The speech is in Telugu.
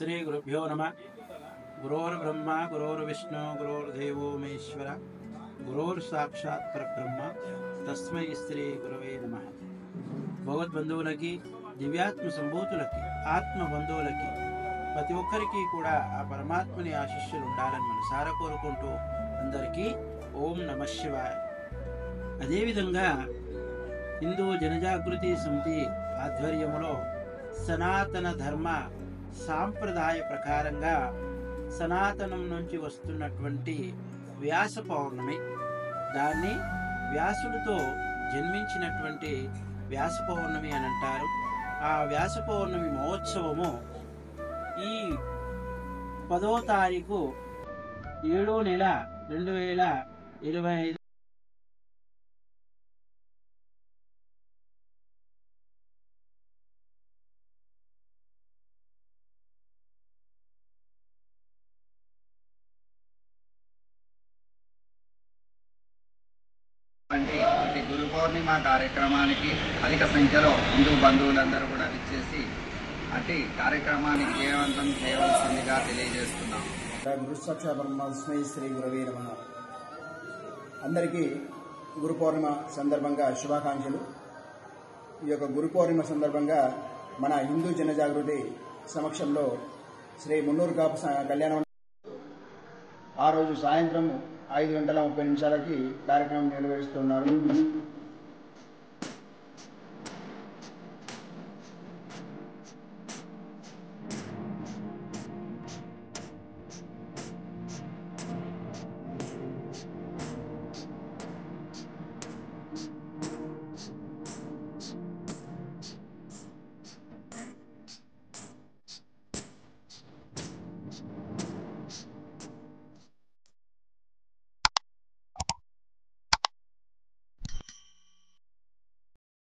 श्री गुरुभ्यो नमः। गुरोर्ब्रह्मा गुरोर्विष्णु गुरोर्देवो महेश्वर गुरोर्साक्षात् परब्रह्म तस्मै श्री गुरवे नमः। భగవద్బంధువులకి దివ్యాత్మ సంభూతులకి ఆత్మ బంధువులకి ప్రతి ఒక్కరికి కూడా ఆ పరమాత్మని ఆశీస్సులు ఉండాలని మనసారా కోరుకుంటూ అందరికీ ఓం నమః శివాయ. అదేవిధంగా హిందూ జనజాగృతి సమితి ఆధ్వర్యంలో సనాతన ధర్మ సాంప్రదాయ ప్రకారంగా సనాతనం నుంచి వస్తున్నటువంటి వ్యాస పౌర్ణమి, దాన్ని వ్యాసుడితో జన్మించినటువంటి వ్యాస పౌర్ణమి అని అంటారు. ఆ వ్యాస పౌర్ణమి మహోత్సవము ఈ 10వ తారీఖు 7వ నెల 2025 ప్రతి గురు పౌర్ణిమ కార్యక్రమానికి అధిక సంఖ్యలో హిందూ బంధువులందరూ కూడా విచ్చేసి అట్టి కార్యక్రమానికి విజయవంతం చేయవలసిందిగా తెలియజేస్తున్నాం. గురుసాక్షాత్ పరమాత్మై శ్రీ గురవే నమః. అందరికీ గురు పౌర్ణిమ సందర్భంగా శుభాకాంక్షలు. ఈ యొక్క గురు పౌర్ణిమ సందర్భంగా మన హిందూ జనజాగృతి సమక్షంలో శ్రీ మున్నూరు కాపు కళ్యాణ ఆ రోజు సాయంత్రం 5:30 కార్యక్రమం నిర్వహిస్తున్నారు.